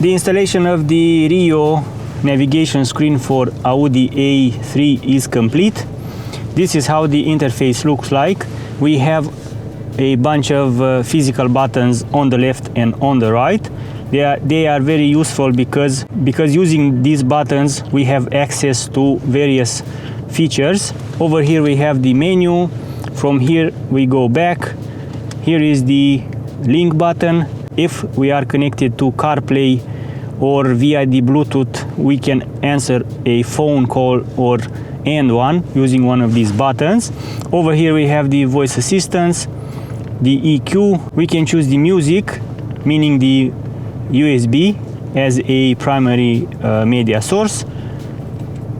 The installation of the REEIIO navigation screen for Audi A3 is complete. This is how the interface looks like. We have a bunch of physical buttons on the left and on the right. They are very useful because using these buttons we have access to various features. Over here we have the menu. From here we go back. Here is the link button. If we are connected to CarPlay or via the Bluetooth, we can answer a phone call or end one using one of these buttons. Over here we have the voice assistance, the EQ. We can choose the music, meaning the USB as a primary media source.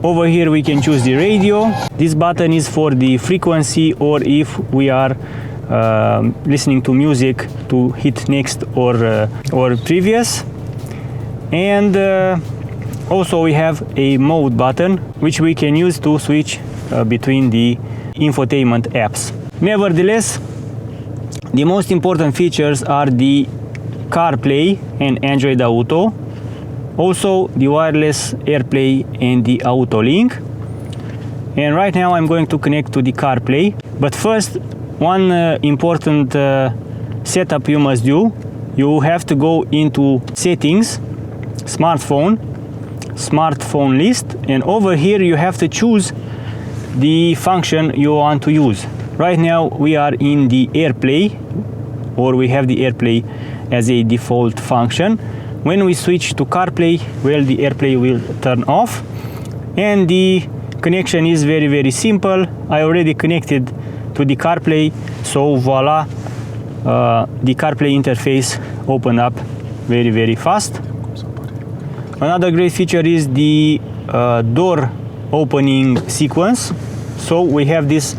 Over here we can choose the radio. This button is for the frequency, or if we are listening to music, to hit next or previous. And also we have a mode button which we can use to switch between the infotainment apps. Nevertheless, the most important features are the CarPlay and Android Auto, also the wireless AirPlay and the AutoLink. And right now I'm going to connect to the CarPlay. But first, one important setup you must do. You have to go into settings, smartphone list, and over here you have to choose the function you want to use. Right now we are in the AirPlay, or we have the AirPlay as a default function. When we switch to CarPlay, well, the AirPlay will turn off, and the connection is very simple. I already connected to the CarPlay, so voila, the CarPlay interface opened up very fast. Another great feature is the door opening sequence. So we have this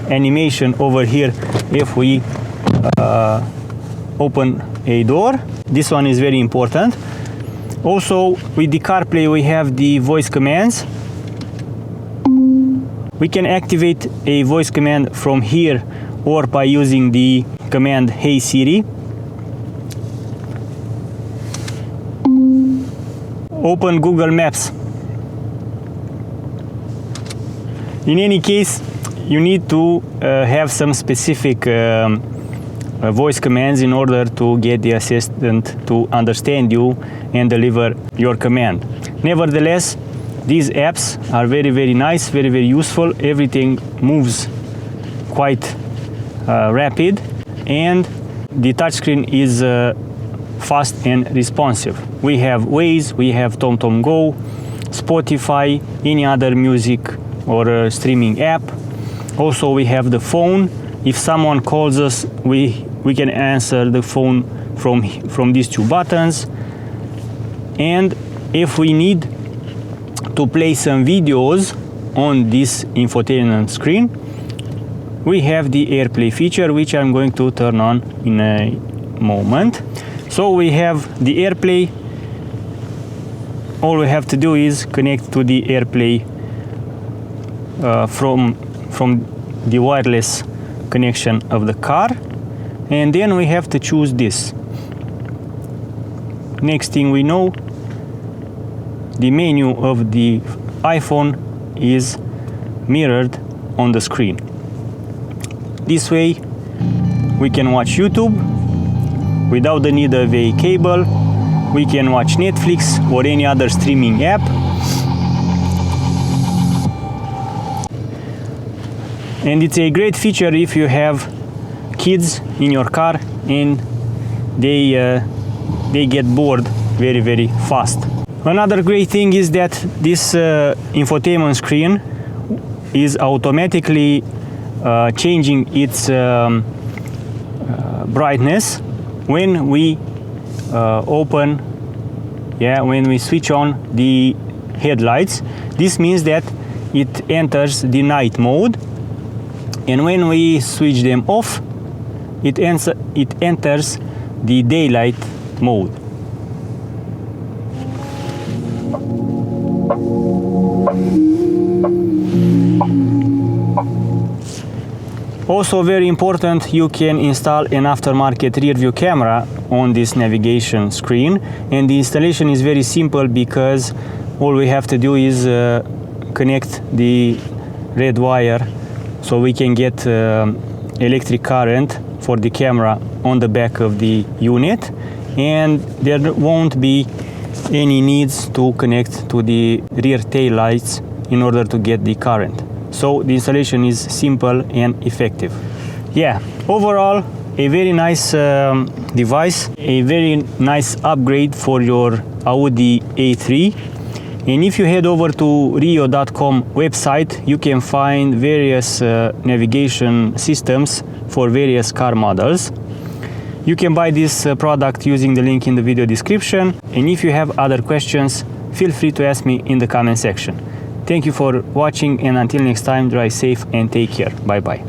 animation over here if we open a door. This one is very important. Also, with the CarPlay we have the voice commands. We can activate a voice command from here or by using the command Hey Siri. Open Google Maps. In any case, you need to have some specific voice commands in order to get the assistant to understand you and deliver your command. Nevertheless, these apps are very nice, very useful. Everything moves quite rapid, and the touchscreen is fast and responsive. We have Waze, we have TomTom Go, Spotify, any other music or streaming app. Also we have the phone. If someone calls us, we can answer the phone from these two buttons. And if we need to play some videos on this infotainment screen, we have the AirPlay feature, which I'm going to turn on in a moment. So we have the AirPlay. All we have to do is connect to the AirPlay from the wireless connection of the car, and then we have to choose this. Next thing we know, the menu of the iPhone is mirrored on the screen. This way we can watch YouTube without the need of a cable. We can watch Netflix or any other streaming app. And it's a great feature if you have kids in your car and they get bored very fast. Another great thing is that this infotainment screen is automatically changing its brightness when we when we switch on the headlights. This means that it enters the night mode, and when we switch them off, it enters the daylight mode. Also very important, you can install an aftermarket rear view camera on this navigation screen, and the installation is very simple because all we have to do is connect the red wire so we can get electric current for the camera on the back of the unit, and there won't be any needs to connect to the rear tail lights in order to get the current. So the installation is simple and effective. Yeah, overall a very nice device, a very nice upgrade for your Audi A3. And if you head over to REEIIO.com website, you can find various navigation systems for various car models. You can buy this product using the link in the video description. And if you have other questions, feel free to ask me in the comment section. Thank you for watching, and until next time, drive safe and take care. Bye bye.